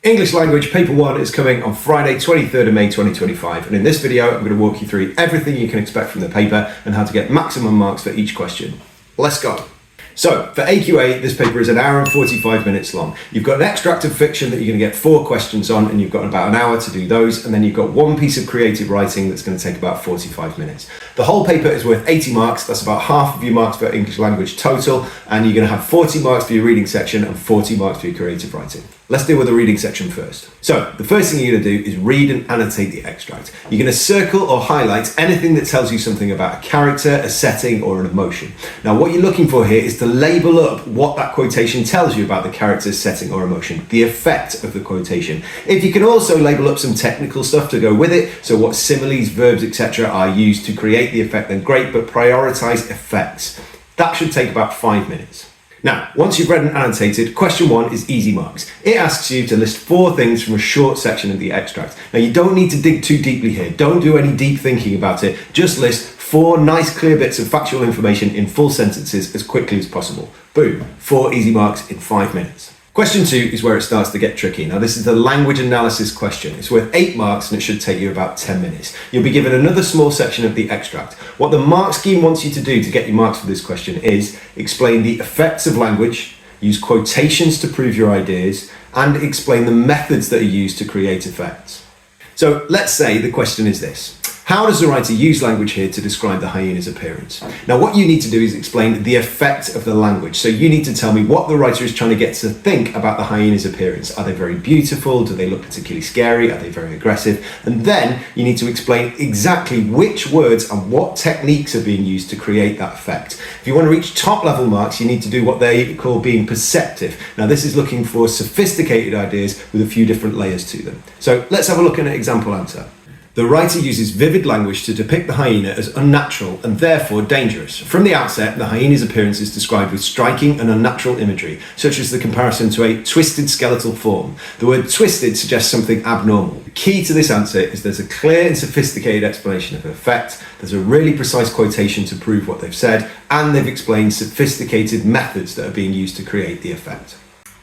English Language Paper 1 is coming on Friday, 23rd of May 2025, and in this video I'm going to walk you through everything you can expect from the paper and how to get maximum marks for each question. Let's go! So, for AQA, this paper is 1 hour and 45 minutes long. You've got an extract of fiction that you're going to get 4 questions on, and you've got about 1 hour to do those, and then you've got 1 piece of creative writing that's going to take about 45 minutes. The whole paper is worth 80 marks, that's about half of your marks for English language total, and you're going to have 40 marks for your reading section and 40 marks for your creative writing. Let's deal with the reading section first. So, the first thing you're going to do is read and annotate the extract. You're going to circle or highlight anything that tells you something about a character, a setting, or an emotion. Now, what you're looking for here is to label up what that quotation tells you about the character, setting, or emotion, the effect of the quotation. If you can also label up some technical stuff to go with it, so what similes, verbs, etc. are used to create the effect, then great, but prioritize effects. That should take about 5 minutes. Now, once you've read and annotated, question 1 is easy marks. It asks you to list 4 things from a short section of the extract. Now, you don't need to dig too deeply here. Don't do any deep thinking about it. Just list 4 nice clear bits of factual information in full sentences as quickly as possible. Boom, 4 easy marks in 5 minutes. Question 2 is where it starts to get tricky. Now, this is the language analysis question. It's worth 8 marks and it should take you about 10 minutes. You'll be given another small section of the extract. What the mark scheme wants you to do to get your marks for this question is explain the effects of language, use quotations to prove your ideas, and explain the methods that are used to create effects. So let's say the question is this. How does the writer use language here to describe the hyena's appearance? Now, what you need to do is explain the effect of the language. So you need to tell me what the writer is trying to get to think about the hyena's appearance. Are they very beautiful? Do they look particularly scary? Are they very aggressive? And then you need to explain exactly which words and what techniques are being used to create that effect. If you want to reach top level marks, you need to do what they call being perceptive. Now, this is looking for sophisticated ideas with a few different layers to them. So let's have a look at an example answer. The writer uses vivid language to depict the hyena as unnatural and therefore dangerous. From the outset, the hyena's appearance is described with striking and unnatural imagery, such as the comparison to a twisted skeletal form. The word twisted suggests something abnormal. The key to this answer is there's a clear and sophisticated explanation of effect, there's a really precise quotation to prove what they've said, and they've explained sophisticated methods that are being used to create the effect.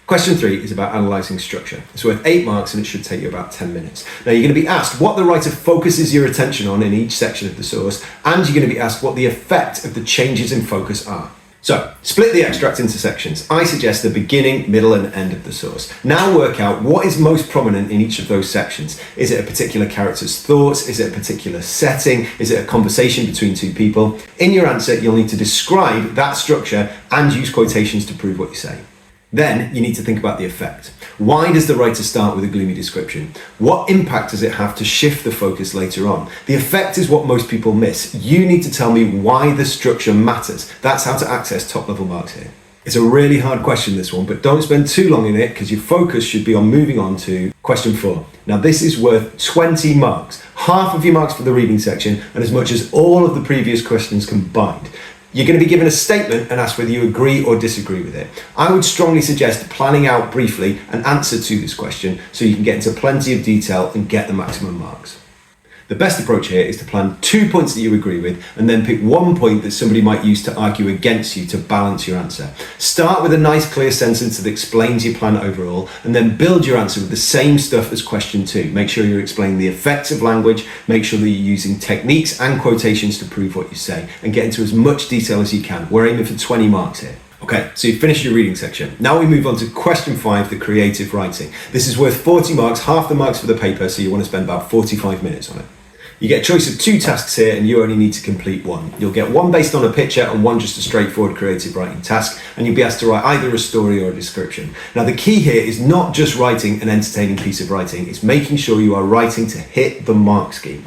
Question 3 is about analysing structure. It's worth 8 marks and it should take you about 10 minutes. Now, you're going to be asked what the writer focuses your attention on in each section of the source, and you're going to be asked what the effect of the changes in focus are. So, split the extract into sections. I suggest the beginning, middle and end of the source. Now work out what is most prominent in each of those sections. Is it a particular character's thoughts? Is it a particular setting? Is it a conversation between 2 people? In your answer, you'll need to describe that structure and use quotations to prove what you say. Then you need to think about the effect. Why does the writer start with a gloomy description? What impact does it have to shift the focus later on? The effect is what most people miss. You need to tell me why the structure matters. That's how to access top level marks here. It's a really hard question, this one, but don't spend too long in it because your focus should be on moving on to question 4. Now, this is worth 20 marks, half of your marks for the reading section and as much as all of the previous questions combined. You're going to be given a statement and asked whether you agree or disagree with it. I would strongly suggest planning out briefly an answer to this question so you can get into plenty of detail and get the maximum marks. The best approach here is to plan 2 points that you agree with and then pick 1 point that somebody might use to argue against you to balance your answer. Start with a nice clear sentence that explains your plan overall and then build your answer with the same stuff as question 2. Make sure you're explaining the effects of language, make sure that you're using techniques and quotations to prove what you say, and get into as much detail as you can. We're aiming for 20 marks here. Okay, so you've finished your reading section. Now we move on to question 5, the creative writing. This is worth 40 marks, half the marks for the paper, so you want to spend about 45 minutes on it. You get a choice of 2 tasks here and you only need to complete 1. You'll get 1 based on a picture and 1 just a straightforward creative writing task, and you'll be asked to write either a story or a description. Now, the key here is not just writing an entertaining piece of writing, it's making sure you are writing to hit the mark scheme.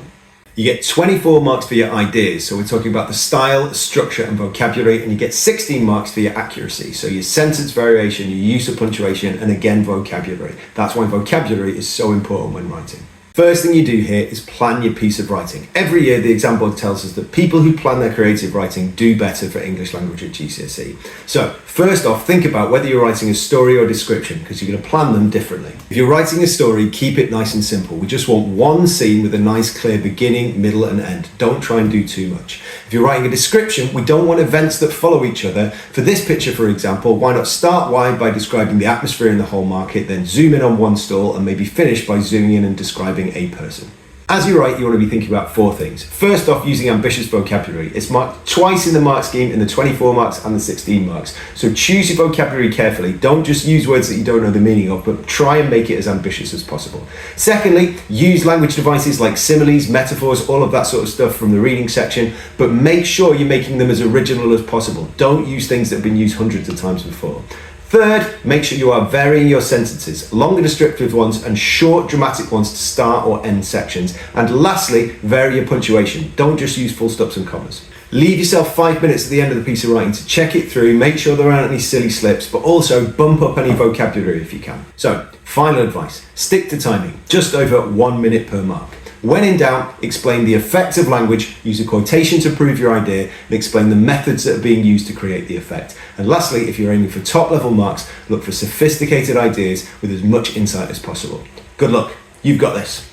You get 24 marks for your ideas, so we're talking about the style, structure and vocabulary, and you get 16 marks for your accuracy, so your sentence variation, your use of punctuation, and again vocabulary. That's why vocabulary is so important when writing. First thing you do here is plan your piece of writing. Every year the exam board tells us that people who plan their creative writing do better for English language at GCSE. So first off, think about whether you're writing a story or description, because you're going to plan them differently. If you're writing a story, keep it nice and simple. We just want one scene with a nice clear beginning, middle and end. Don't try and do too much. If you're writing a description, we don't want events that follow each other. For this picture, for example, why not start wide by describing the atmosphere in the whole market, then zoom in on one stall and maybe finish by zooming in and describing a person. As you write, you want to be thinking about 4 things. First off, using ambitious vocabulary. It's marked twice in the mark scheme, in the 24 marks and the 16 marks. So choose your vocabulary carefully. Don't just use words that you don't know the meaning of, but try and make it as ambitious as possible. Secondly, use language devices like similes, metaphors, all of that sort of stuff from the reading section, but make sure you're making them as original as possible. Don't use things that have been used hundreds of times before. Third, make sure you are varying your sentences, longer descriptive ones and short dramatic ones to start or end sections. And lastly, vary your punctuation. Don't just use full stops and commas. Leave yourself 5 minutes at the end of the piece of writing to check it through, make sure there aren't any silly slips, but also bump up any vocabulary if you can. So, final advice, stick to timing, just over 1 minute per mark. When in doubt, explain the effect of language, use a quotation to prove your idea, and explain the methods that are being used to create the effect. And lastly, if you're aiming for top level marks, look for sophisticated ideas with as much insight as possible. Good luck, you've got this.